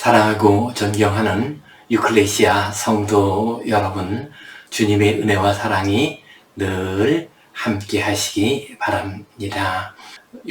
사랑하고 존경하는 유클레시아 성도 여러분, 주님의 은혜와 사랑이 늘 함께 하시기 바랍니다.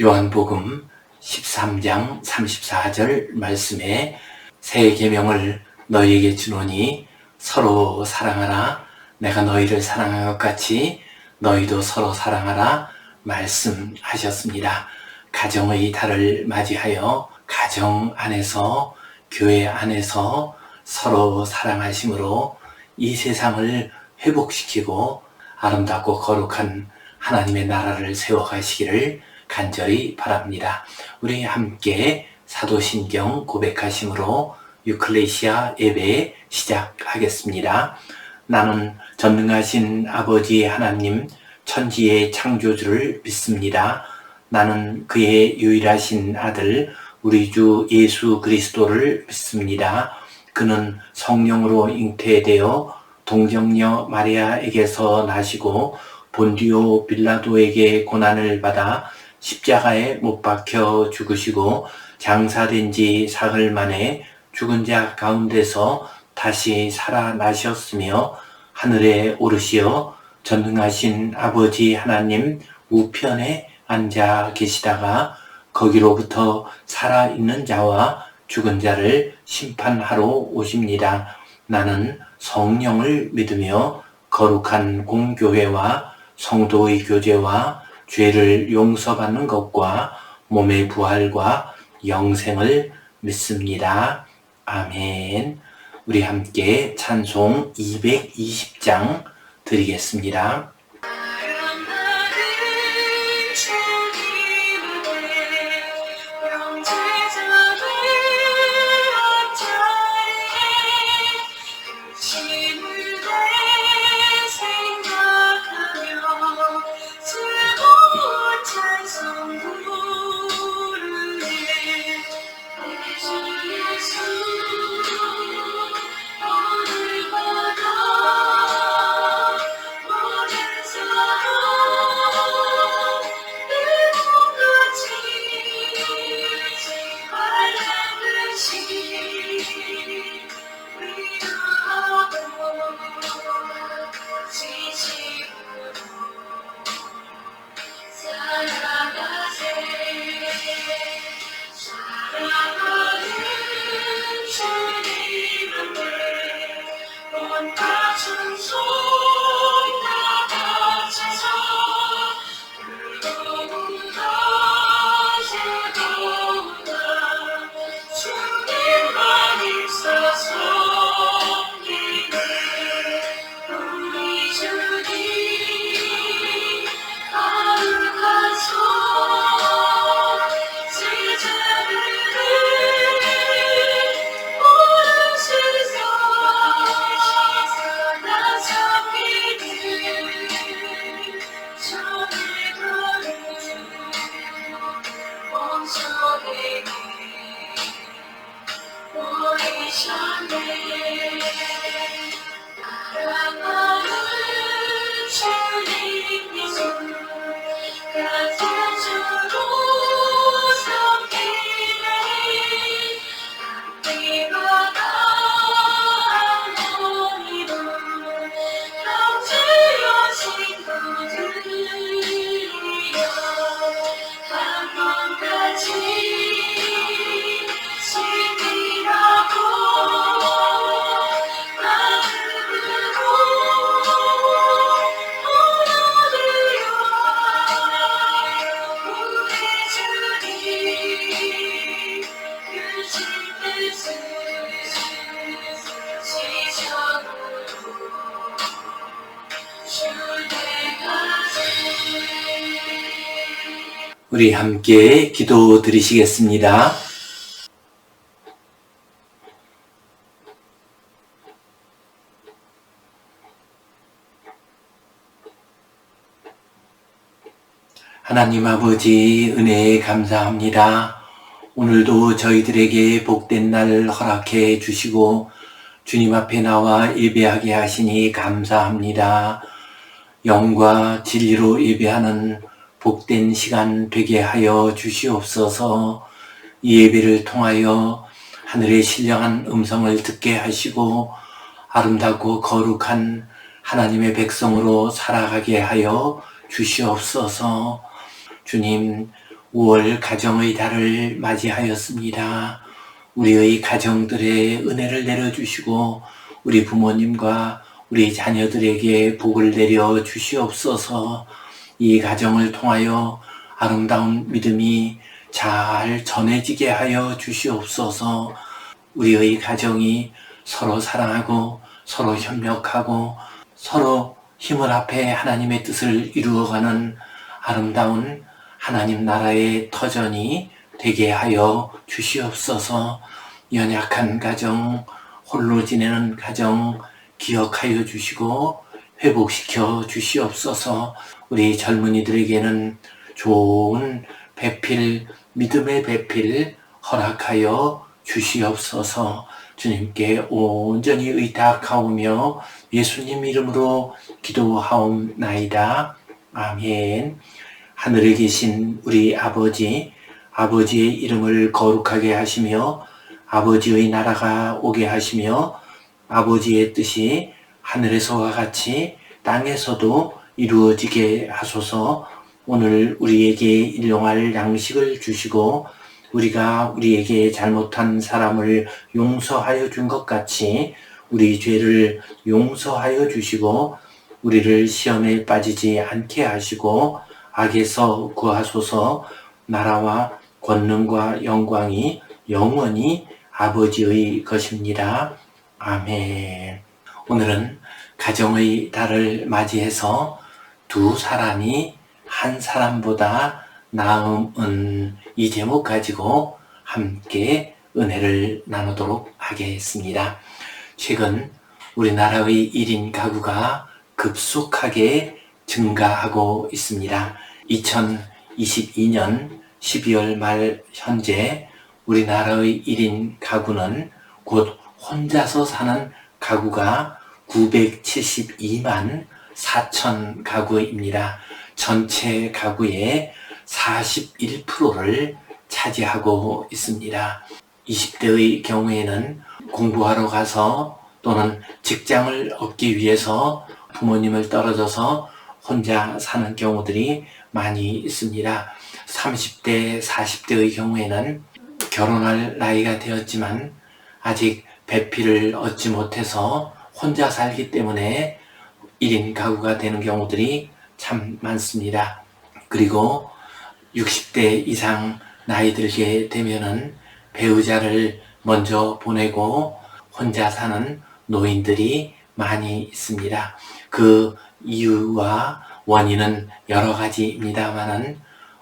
요한복음 13장 34절 말씀에 새 계명을 너희에게 주노니 서로 사랑하라. 내가 너희를 사랑한 것 같이 너희도 서로 사랑하라 말씀하셨습니다. 가정의 달을 맞이하여 가정 안에서, 교회 안에서 서로 사랑하심으로 이 세상을 회복시키고 아름답고 거룩한 하나님의 나라를 세워가시기를 간절히 바랍니다. 우리 함께 사도신경 고백하심으로 유클레시아 예배 시작하겠습니다. 나는 전능하신 아버지 하나님 천지의 창조주를 믿습니다. 나는 그의 유일하신 아들 우리 주 예수 그리스도를 믿습니다. 그는 성령으로 잉태되어 동정녀 마리아에게서 나시고 본디오 빌라도에게 고난을 받아 십자가에 못 박혀 죽으시고 장사된 지 사흘 만에 죽은 자 가운데서 다시 살아나셨으며 하늘에 오르시어 전능하신 아버지 하나님 우편에 앉아 계시다가 거기로부터 살아있는 자와 죽은 자를 심판하러 오십니다. 나는 성령을 믿으며 거룩한 공교회와 성도의 교제와 죄를 용서받는 것과 몸의 부활과 영생을 믿습니다. 아멘. 우리 함께 찬송 220장 드리겠습니다. 우리 함께 기도 드리시겠습니다. 하나님 아버지 은혜에 감사합니다. 오늘도 저희들에게 복된 날 허락해 주시고 주님 앞에 나와 예배하게 하시니 감사합니다. 영과 진리로 예배하는 복된 시간 되게 하여 주시옵소서. 이 예배를 통하여 하늘의 신령한 음성을 듣게 하시고 아름답고 거룩한 하나님의 백성으로 살아가게 하여 주시옵소서. 주님, 5월 가정의 달을 맞이하였습니다. 우리의 가정들의 은혜를 내려주시고 우리 부모님과 우리 자녀들에게 복을 내려 주시옵소서. 이 가정을 통하여 아름다운 믿음이 잘 전해지게 하여 주시옵소서. 우리의 가정이 서로 사랑하고 서로 협력하고 서로 힘을 합해 하나님의 뜻을 이루어가는 아름다운 하나님 나라의 터전이 되게 하여 주시옵소서. 연약한 가정, 홀로 지내는 가정 기억하여 주시고 회복시켜 주시옵소서. 우리 젊은이들에게는 좋은 배필, 믿음의 배필 허락하여 주시옵소서. 주님께 온전히 의탁하오며 예수님 이름으로 기도하옵나이다. 아멘. 하늘에 계신 우리 아버지, 아버지의 이름을 거룩하게 하시며 아버지의 나라가 오게 하시며 아버지의 뜻이 하늘에서와 같이 땅에서도 이루어지게 하소서. 오늘 우리에게 일용할 양식을 주시고 우리가 우리에게 잘못한 사람을 용서하여 준 것 같이 우리 죄를 용서하여 주시고 우리를 시험에 빠지지 않게 하시고 악에서 구하소서. 나라와 권능과 영광이 영원히 아버지의 것입니다. 아멘. 오늘은 가정의 달을 맞이해서 두 사람이 한 사람보다 나음은 이 제목 가지고 함께 은혜를 나누도록 하겠습니다. 최근 우리나라의 1인 가구가 급속하게 증가하고 있습니다. 2022년 12월 말 현재 우리나라의 1인 가구는 곧 혼자서 사는 가구가 972만 4천 가구입니다. 전체 가구의 41%를 차지하고 있습니다. 20대의 경우에는 공부하러 가서 또는 직장을 얻기 위해서 부모님을 떨어져서 혼자 사는 경우들이 많이 있습니다. 30대, 40대의 경우에는 결혼할 나이가 되었지만 아직 배필을 얻지 못해서 혼자 살기 때문에 1인 가구가 되는 경우들이 참 많습니다. 그리고 60대 이상 나이 들게 되면은 배우자를 먼저 보내고 혼자 사는 노인들이 많이 있습니다. 그 이유와 원인은 여러 가지입니다만은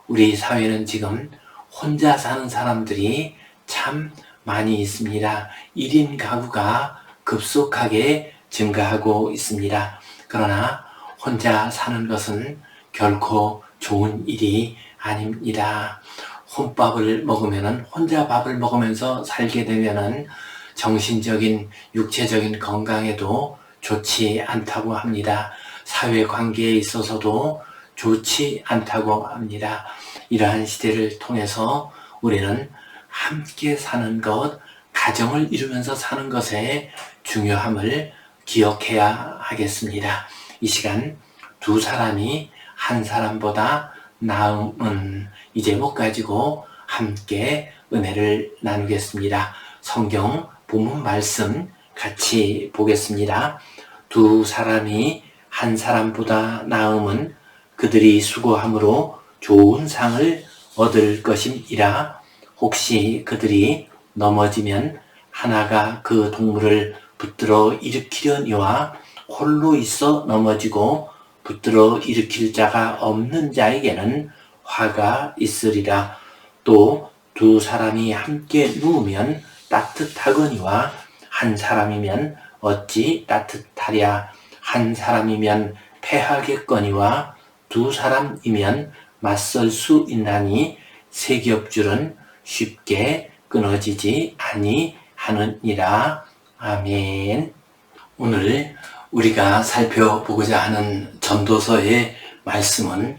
우리 사회는 지금 혼자 사는 사람들이 참 많이 있습니다. 1인 가구가 급속하게 증가하고 있습니다. 그러나 혼자 사는 것은 결코 좋은 일이 아닙니다. 혼밥을 먹으면은 혼자 밥을 먹으면서 살게 되면은 정신적인, 육체적인 건강에도 좋지 않다고 합니다. 사회관계에 있어서도 좋지 않다고 합니다. 이러한 시대를 통해서 우리는 함께 사는 것, 가정을 이루면서 사는 것의 중요함을 기억해야 하겠습니다. 이 시간 두 사람이 한 사람보다 나음은 이 제목 가지고 함께 은혜를 나누겠습니다. 성경 본문 말씀 같이 보겠습니다. 두 사람이 한 사람보다 나음은 그들이 수고함으로 좋은 상을 얻을 것임이라. 혹시 그들이 넘어지면 하나가 그 동물을 붙들어 일으키려니와 홀로 있어 넘어지고 붙들어 일으킬 자가 없는 자에게는 화가 있으리라. 또 두 사람이 함께 누우면 따뜻하거니와 한 사람이면 어찌 따뜻하랴. 한 사람이면 패하겠거니와 두 사람이면 맞설 수 있나니 세 겹줄은 쉽게 끊어지지 아니하느니라. 아멘. 오늘 우리가 살펴보고자 하는 전도서의 말씀은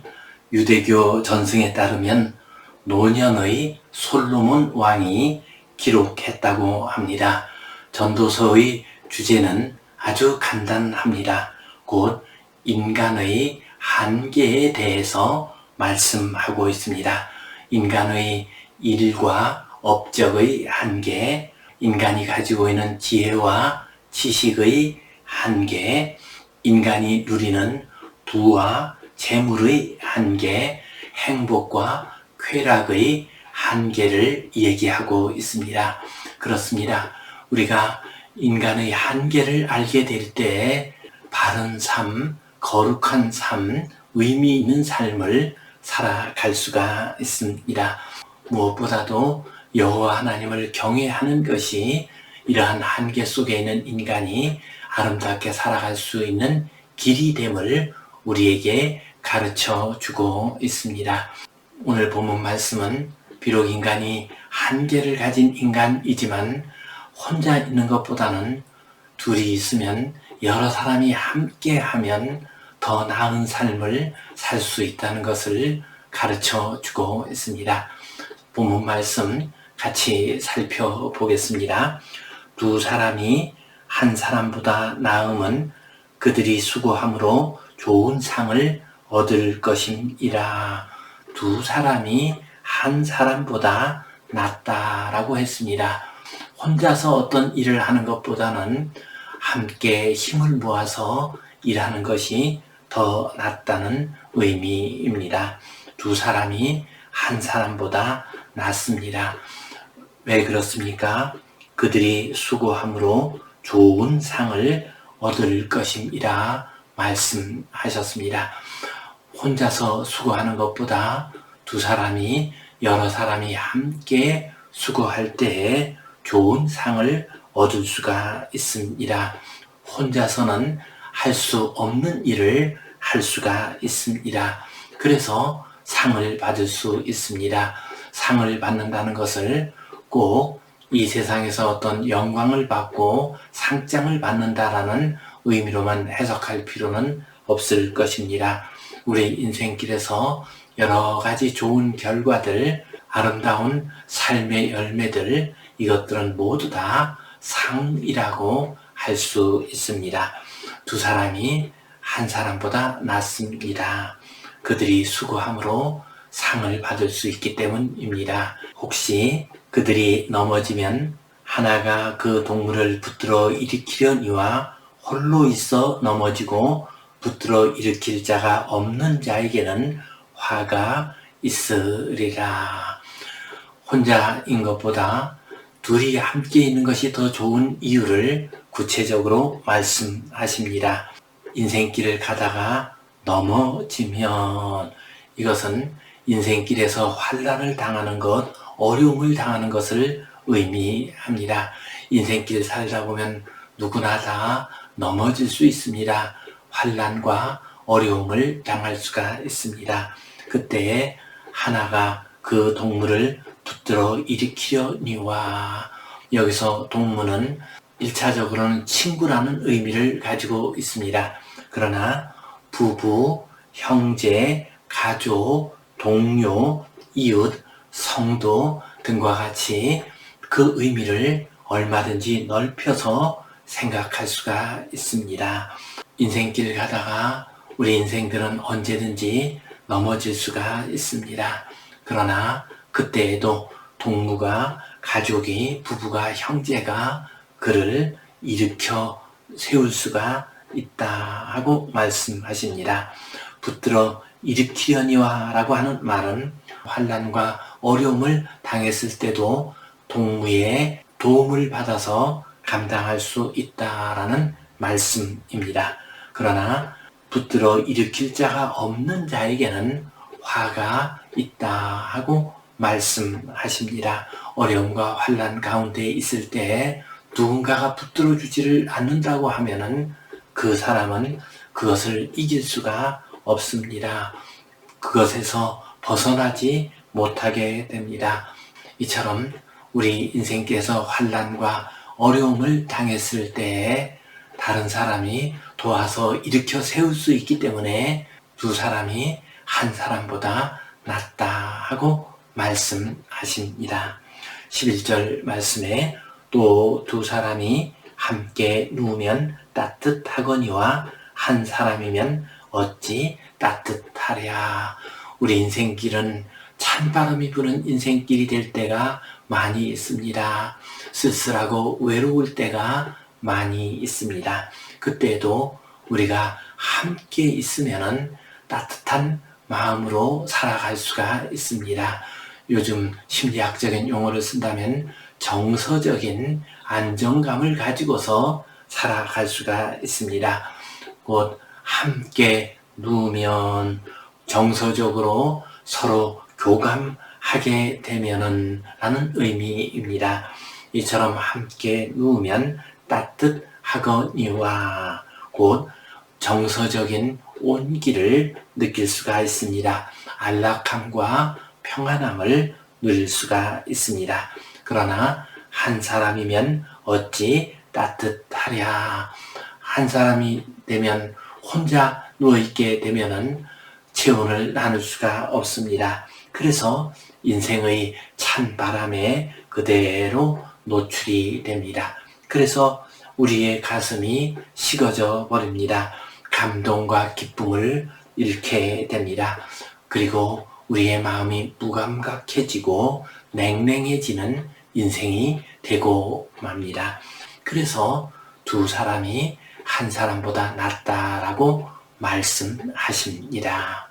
유대교 전승에 따르면 노년의 솔로몬 왕이 기록했다고 합니다. 전도서의 주제는 아주 간단합니다. 곧 인간의 한계에 대해서 말씀하고 있습니다. 인간의 일과 업적의 한계, 인간이 가지고 있는 지혜와 지식의 한계, 인간이 누리는 부와 재물의 한계, 행복과 쾌락의 한계를 얘기하고 있습니다. 그렇습니다. 우리가 인간의 한계를 알게 될 때 바른 삶, 거룩한 삶, 의미 있는 삶을 살아갈 수가 있습니다. 무엇보다도 여호와 하나님을 경외하는 것이 이러한 한계 속에 있는 인간이 아름답게 살아갈 수 있는 길이 됨을 우리에게 가르쳐 주고 있습니다. 오늘 본문 말씀은 비록 인간이 한계를 가진 인간이지만 혼자 있는 것보다는 둘이 있으면 여러 사람이 함께 하면 더 나은 삶을 살 수 있다는 것을 가르쳐 주고 있습니다. 본문 말씀 같이 살펴보겠습니다. 두 사람이 한 사람보다 나음은 그들이 수고함으로 좋은 상을 얻을 것임이라. 두 사람이 한 사람보다 낫다라고 했습니다. 혼자서 어떤 일을 하는 것보다는 함께 힘을 모아서 일하는 것이 더 낫다는 의미입니다. 두 사람이 한 사람보다 낫습니다. 왜 그렇습니까? 그들이 수고함으로 좋은 상을 얻을 것임이라 말씀하셨습니다. 혼자서 수고하는 것보다 두 사람이, 여러 사람이 함께 수고할 때에 좋은 상을 얻을 수가 있습니다. 혼자서는 할 수 없는 일을 할 수가 있습니다. 그래서 상을 받을 수 있습니다. 상을 받는다는 것을 꼭 이 세상에서 어떤 영광을 받고 상장을 받는다라는 의미로만 해석할 필요는 없을 것입니다. 우리 인생길에서 여러 가지 좋은 결과들, 아름다운 삶의 열매들, 이것들은 모두 다 상이라고 할 수 있습니다. 두 사람이 한 사람보다 낫습니다. 그들이 수고함으로 상을 받을 수 있기 때문입니다. 혹시 그들이 넘어지면 하나가 그 동물을 붙들어 일으키려니와 홀로 있어 넘어지고 붙들어 일으킬 자가 없는 자에게는 화가 있으리라. 혼자인 것보다 둘이 함께 있는 것이 더 좋은 이유를 구체적으로 말씀하십니다. 인생길을 가다가 넘어지면 이것은 인생길에서 환난을 당하는 것, 어려움을 당하는 것을 의미합니다. 인생길 살다 보면 누구나 다 넘어질 수 있습니다. 환난과 어려움을 당할 수가 있습니다. 그때 하나가 그 동물을 붙들어 일으키려니와, 여기서 동무는 1차적으로는 친구라는 의미를 가지고 있습니다. 그러나 부부, 형제, 가족, 동료, 이웃, 성도 등과 같이 그 의미를 얼마든지 넓혀서 생각할 수가 있습니다. 인생길 가다가 우리 인생들은 언제든지 넘어질 수가 있습니다. 그러나 그때에도 동무가, 가족이, 부부가, 형제가 그를 일으켜 세울 수가 있다 하고 말씀하십니다. 붙들어 일으키려니와 라고 하는 말은 환난과 어려움을 당했을 때도 동무의 도움을 받아서 감당할 수 있다라는 말씀입니다. 그러나 붙들어 일으킬 자가 없는 자에게는 화가 있다 하고 말씀하십니다. 어려움과 환난 가운데 있을 때 누군가가 붙들어 주지를 않는다고 하면은 그 사람은 그것을 이길 수가 없습니다. 그것에서 벗어나지 못하게 됩니다. 이처럼 우리 인생께서 환난과 어려움을 당했을 때 다른 사람이 도와서 일으켜 세울 수 있기 때문에 두 사람이 한 사람보다 낫다 하고 말씀하십니다. 11절 말씀에 또 두 사람이 함께 누우면 따뜻하거니와 한 사람이면 어찌 따뜻하랴. 우리 인생길은 찬바람이 부는 인생길이 될 때가 많이 있습니다. 쓸쓸하고 외로울 때가 많이 있습니다. 그때도 우리가 함께 있으면 따뜻한 마음으로 살아갈 수가 있습니다. 요즘 심리학적인 용어를 쓴다면 정서적인 안정감을 가지고서 살아갈 수가 있습니다. 곧 함께 누우면 정서적으로 서로 교감하게 되면은 라는 의미입니다. 이처럼 함께 누우면 따뜻하거니와 곧 정서적인 온기를 느낄 수가 있습니다. 안락함과 평안함을 누릴 수가 있습니다. 그러나 한 사람이면 어찌 따뜻하랴. 한 사람이 되면 혼자 누워있게 되면은 체온을 나눌 수가 없습니다. 그래서 인생의 찬 바람에 그대로 노출이 됩니다. 그래서 우리의 가슴이 식어져 버립니다. 감동과 기쁨을 잃게 됩니다. 그리고 우리의 마음이 무감각해지고 냉랭해지는 인생이 되고 맙니다. 그래서 두 사람이 한 사람보다 낫다라고 말씀하십니다.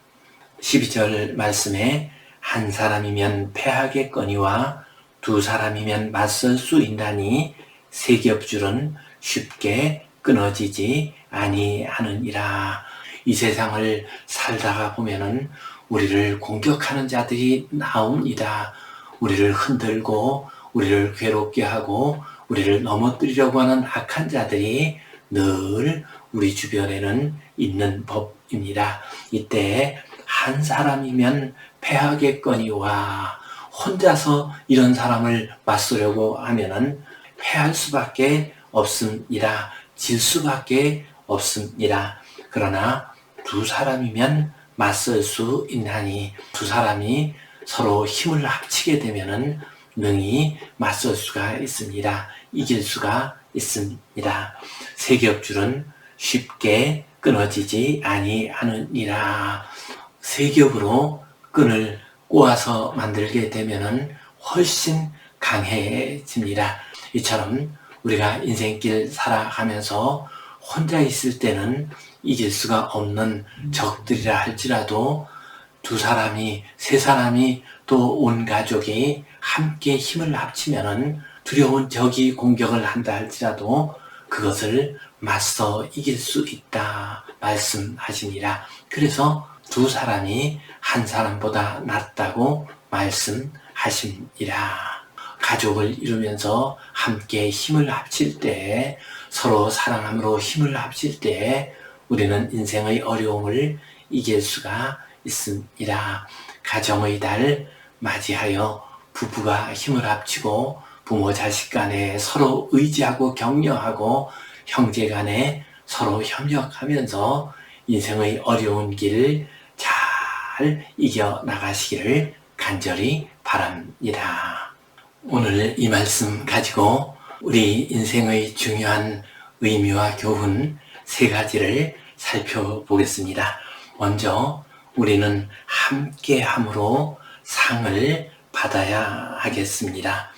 12절 말씀에 한 사람이면 패하겠거니와 두 사람이면 맞설 수 있나니 세 겹줄은 쉽게 끊어지지 아니하느니라. 이 세상을 살다가 보면은 우리를 공격하는 자들이 나옵니다. 우리를 흔들고 우리를 괴롭게 하고 우리를 넘어뜨리려고 하는 악한 자들이 늘 우리 주변에는 있는 법입니다. 이때 한 사람이면 패하겠거니와 혼자서 이런 사람을 맞서려고 하면은 패할 수밖에 없습니다. 질 수밖에 없습니다. 그러나 두 사람이면 맞설 수 있나니 두 사람이 서로 힘을 합치게 되면은 능히 맞설 수가 있습니다. 이길 수가 있습니다. 세 겹줄은 쉽게 끊어지지 아니하느니라. 세 겹으로 끈을 꼬아서 만들게 되면은 훨씬 강해집니다. 이처럼 우리가 인생길 살아가면서 혼자 있을 때는 이길 수가 없는 적들이라 할지라도 두 사람이, 세 사람이 또 온 가족이 함께 힘을 합치면은 두려운 적이 공격을 한다 할지라도 그것을 맞서 이길 수 있다 말씀하시니라. 그래서 두 사람이 한 사람보다 낫다고 말씀하십니다. 가족을 이루면서 함께 힘을 합칠 때, 서로 사랑함으로 힘을 합칠 때 우리는 인생의 어려움을 이길 수가 있습니다. 가정의 달 맞이하여 부부가 힘을 합치고 부모 자식 간에 서로 의지하고 격려하고 형제 간에 서로 협력하면서 인생의 어려운 길 잘 이겨나가시기를 간절히 바랍니다. 오늘 이 말씀 가지고 우리 인생의 중요한 의미와 교훈 세 가지를 살펴보겠습니다. 먼저 우리는 함께함으로 상을 받아야 하겠습니다.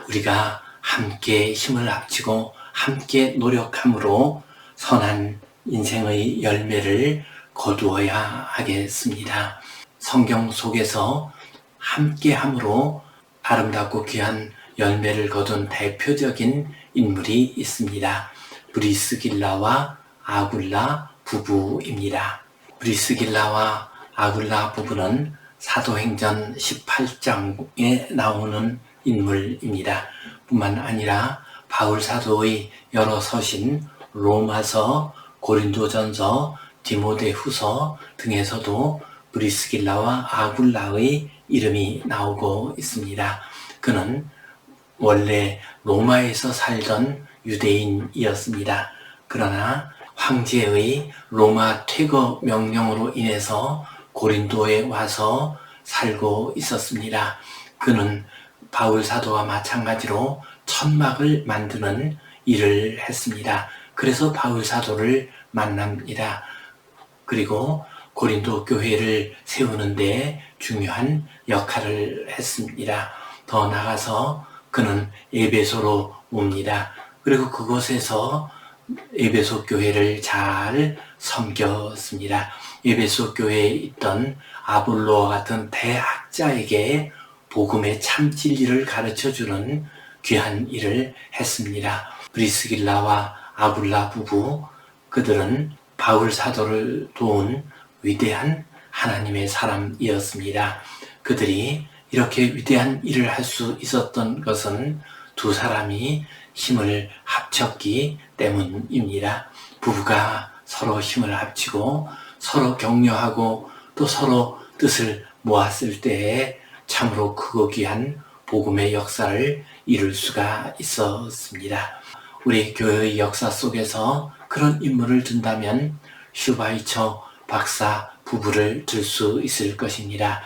우리가 함께 힘을 합치고 함께 노력함으로 선한 인생의 열매를 거두어야 하겠습니다. 성경 속에서 함께함으로 아름답고 귀한 열매를 거둔 대표적인 인물이 있습니다. 브리스길라와 아굴라 부부입니다. 브리스길라와 아굴라 부부는 사도행전 18장에 나오는 인물입니다. 뿐만 아니라 바울 사도의 여러 서신, 로마서, 고린도전서, 디모데후서 등에서도 브리스길라와 아굴라의 이름이 나오고 있습니다. 그는 원래 로마에서 살던 유대인이었습니다. 그러나 황제의 로마 퇴거 명령으로 인해서 고린도에 와서 살고 있었습니다. 그는 바울 사도와 마찬가지로 천막을 만드는 일을 했습니다. 그래서 바울 사도를 만납니다. 그리고 고린도 교회를 세우는데 중요한 역할을 했습니다. 더 나아가서 그는 에베소로 옵니다. 그리고 그곳에서 에베소 교회를 잘 섬겼습니다. 에베소 교회에 있던 아볼로와 같은 대학자에게 복음의 참 진리를 가르쳐주는 귀한 일을 했습니다. 브리스길라와 아굴라 부부, 그들은 바울 사도를 도운 위대한 하나님의 사람이었습니다. 그들이 이렇게 위대한 일을 할 수 있었던 것은 두 사람이 힘을 합쳤기 때문입니다. 부부가 서로 힘을 합치고 서로 격려하고 또 서로 뜻을 모았을 때에 참으로 크고 귀한 복음의 역사를 이룰 수가 있었습니다. 우리 교회의 역사 속에서 그런 인물을 든다면 슈바이처 박사 부부를 들 수 있을 것입니다.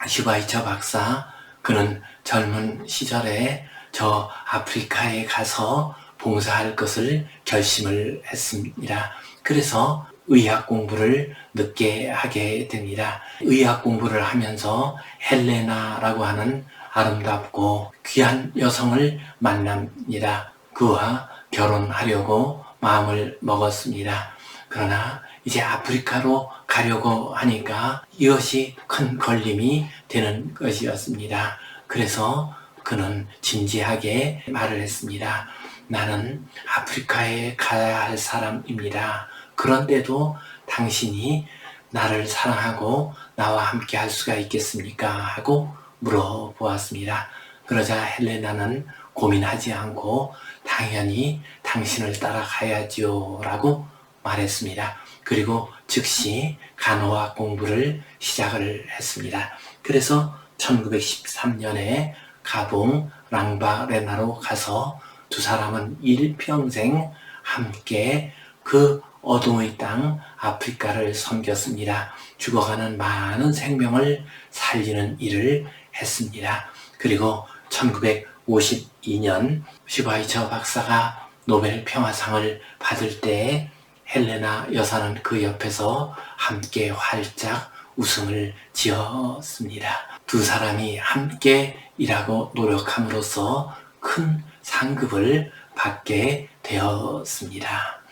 슈바이처 박사, 그는 젊은 시절에 저 아프리카에 가서 봉사할 것을 결심을 했습니다. 그래서 의학 공부를 늦게 하게 됩니다. 의학 공부를 하면서 헬레나라고 하는 아름답고 귀한 여성을 만납니다. 그와 결혼하려고 마음을 먹었습니다. 그러나 이제 아프리카로 가려고 하니까 이것이 큰 걸림이 되는 것이었습니다. 그래서 그는 진지하게 말을 했습니다. 나는 아프리카에 가야 할 사람입니다. 그런데도 당신이 나를 사랑하고 나와 함께 할 수가 있겠습니까? 하고 물어보았습니다. 그러자 헬레나는 고민하지 않고 당연히 당신을 따라가야지요 라고 말했습니다. 그리고 즉시 간호학 공부를 시작을 했습니다. 그래서 1913년에 가봉 랑바레나로 가서 두 사람은 일평생 함께 그 어둠의 땅 아프리카를 섬겼습니다. 죽어가는 많은 생명을 살리는 일을 했습니다. 그리고 1952년 슈바이처 박사가 노벨 평화상을 받을 때 헬레나 여사는 그 옆에서 함께 활짝 웃음을 지었습니다. 두 사람이 함께 일하고 노력함으로써 큰 상급을 받게 되었습니다.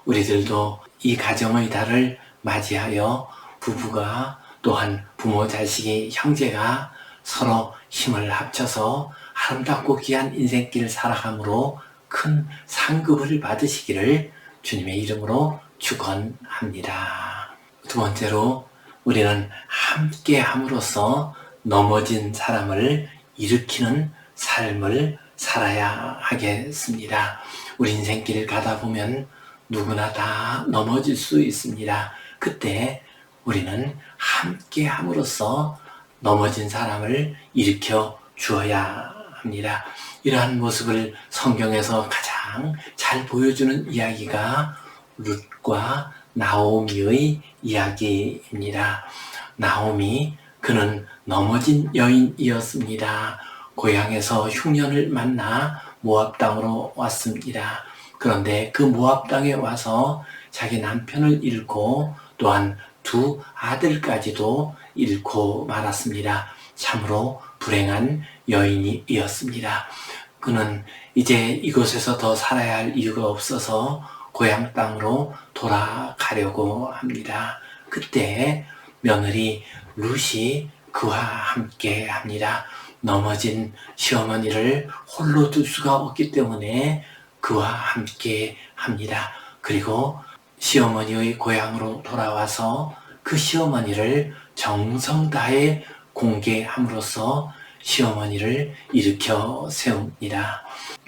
우리들도 이 가정의 달을 맞이하여 부부가 또한 부모, 자식이, 형제가 서로 힘을 합쳐서 아름답고 귀한 인생길을 살아감으로 큰 상급을 받으시기를 주님의 이름으로 축원합니다. 두 번째로 우리는 함께 함으로써 넘어진 사람을 일으키는 삶을 살아야 하겠습니다. 우리 인생길을 가다 보면 누구나 다 넘어질 수 있습니다. 그때 우리는 함께 함으로써 넘어진 사람을 일으켜 주어야 합니다. 이러한 모습을 성경에서 가장 잘 보여주는 이야기가 룻과 나오미의 이야기입니다. 나오미, 그는 넘어진 여인이었습니다. 고향에서 흉년을 만나 모압 땅으로 왔습니다. 그런데 그 모압 땅에 와서 자기 남편을 잃고 또한 두 아들까지도 잃고 말았습니다. 참으로 불행한 여인이었습니다. 그는 이제 이곳에서 더 살아야 할 이유가 없어서 고향 땅으로 돌아가려고 합니다. 그때 며느리 룻이 그와 함께 합니다. 넘어진 시어머니를 홀로 둘 수가 없기 때문에 그와 함께 합니다. 그리고 시어머니의 고향으로 돌아와서 그 시어머니를 정성 다해 공개함으로써 시어머니를 일으켜 세웁니다.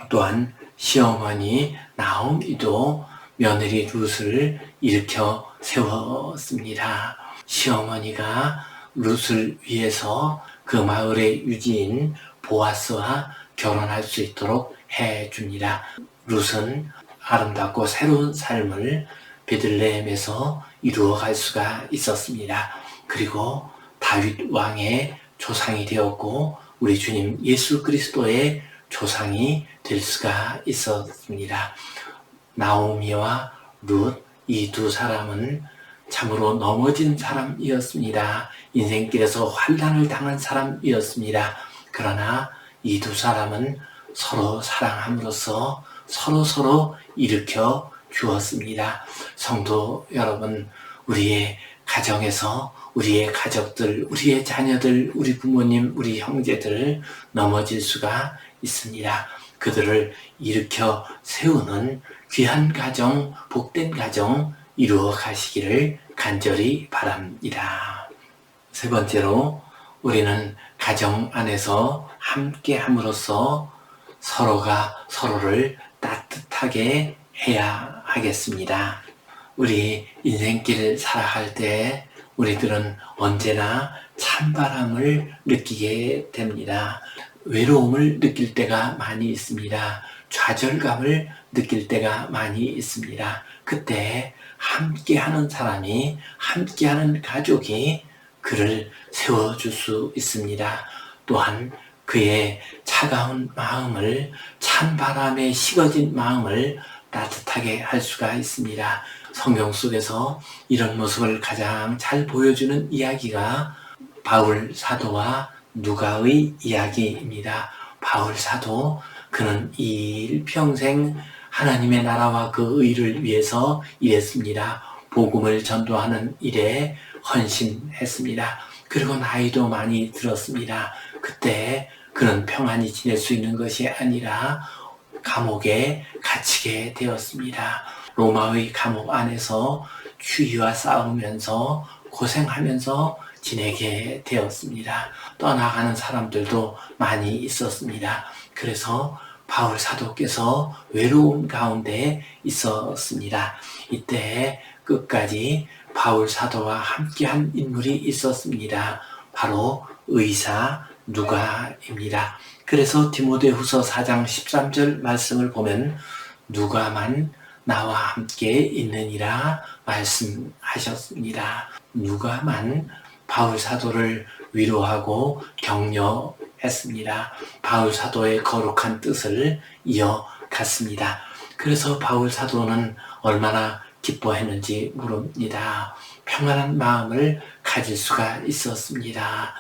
또한 시어머니 나오미도 며느리 룻을 일으켜 세웠습니다. 시어머니가 룻을 위해서 그 마을의 유지인 보아스와 결혼할 수 있도록 해줍니다. 룻은 아름답고 새로운 삶을 베들레헴에서 이루어갈 수가 있었습니다. 그리고 다윗 왕의 조상이 되었고 우리 주님 예수 그리스도의 조상이 될 수가 있었습니다. 나오미와 룻, 이 두 사람은 참으로 넘어진 사람이었습니다. 인생길에서 환난을 당한 사람이었습니다. 그러나 이 두 사람은 서로 사랑함으로써 서로 일으켜 주었습니다. 성도 여러분, 우리의 가정에서 우리의 가족들, 우리의 자녀들, 우리 부모님, 우리 형제들 넘어질 수가 있습니다. 그들을 일으켜 세우는 귀한 가정, 복된 가정 이루어 가시기를 간절히 바랍니다. 세 번째로 우리는 가정 안에서 함께 함으로써 서로가 서로를 따뜻하게 해야 하겠습니다. 우리 인생길을 살아갈 때 우리들은 언제나 찬바람을 느끼게 됩니다. 외로움을 느낄 때가 많이 있습니다. 좌절감을 느낄 때가 많이 있습니다. 그때 함께하는 사람이, 함께하는 가족이 그를 세워줄 수 있습니다. 또한 그의 차가운 마음을, 찬바람에 식어진 마음을 따뜻하게 할 수가 있습니다. 성경 속에서 이런 모습을 가장 잘 보여주는 이야기가 바울 사도와 누가의 이야기입니다. 바울 사도, 그는 일평생 하나님의 나라와 그 의를 위해서 일했습니다. 복음을 전도하는 일에 헌신했습니다. 그리고 나이도 많이 들었습니다. 그때 그는 평안히 지낼 수 있는 것이 아니라 감옥에 갇히게 되었습니다. 로마의 감옥 안에서 추위와 싸우면서 고생하면서 지내게 되었습니다. 떠나가는 사람들도 많이 있었습니다. 그래서 바울 사도께서 외로움 가운데 있었습니다. 이때 끝까지 바울 사도와 함께한 인물이 있었습니다. 바로 의사 누가입니다. 그래서 디모데후서 4장 13절 말씀을 보면 누가만 나와 함께 있느니라 말씀하셨습니다. 누가만 바울 사도를 위로하고 격려했습니다. 바울 사도의 거룩한 뜻을 이어갔습니다. 그래서 바울 사도는 얼마나 기뻐했는지 모릅니다. 평안한 마음을 가질 수가 있었습니다.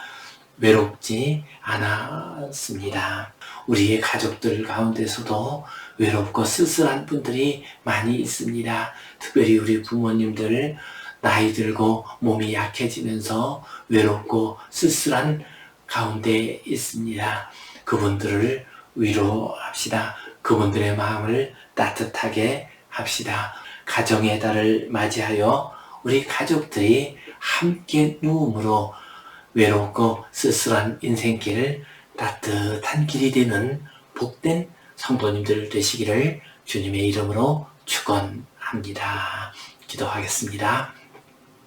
외롭지 않았습니다. 우리의 가족들 가운데서도 외롭고 쓸쓸한 분들이 많이 있습니다. 특별히 우리 부모님들 나이 들고 몸이 약해지면서 외롭고 쓸쓸한 가운데 있습니다. 그분들을 위로합시다. 그분들의 마음을 따뜻하게 합시다. 가정의 달을 맞이하여 우리 가족들이 함께 누움으로 외롭고 쓸쓸한 인생길 따뜻한 길이 되는 복된 성도님들 되시기를 주님의 이름으로 축원합니다. 기도하겠습니다.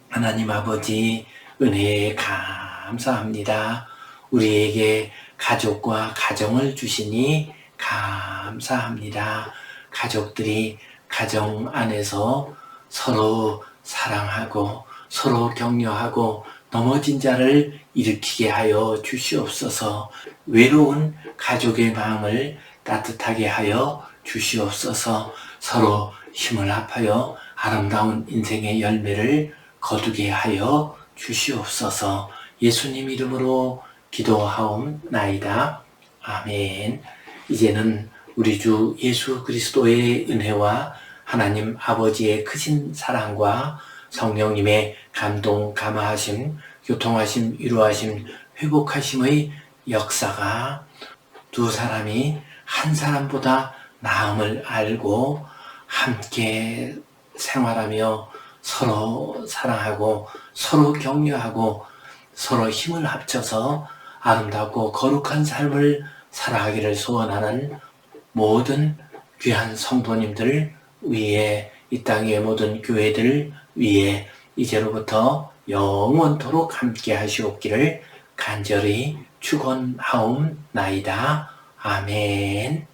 하나님 아버지, 은혜에 감사합니다. 우리에게 가족과 가정을 주시니 감사합니다. 가족들이 가정 안에서 서로 사랑하고 서로 격려하고 넘어진 자를 일으키게 하여 주시옵소서. 외로운 가족의 마음을 따뜻하게 하여 주시옵소서. 서로 힘을 합하여 아름다운 인생의 열매를 거두게 하여 주시옵소서. 예수님 이름으로 기도하옵나이다. 아멘. 이제는 우리 주 예수 그리스도의 은혜와 하나님 아버지의 크신 사랑과 성령님의 감동, 감화하심, 교통하심, 위로하심, 회복하심의 역사가 두 사람이 한 사람보다 나음을 알고 함께 생활하며 서로 사랑하고 서로 격려하고 서로 힘을 합쳐서 아름답고 거룩한 삶을 살아가기를 소원하는 모든 귀한 성도님들 위에, 이 땅의 모든 교회들 위에 이제로부터 영원토록 함께 하시옵기를 간절히 축원하옵나이다. 아멘.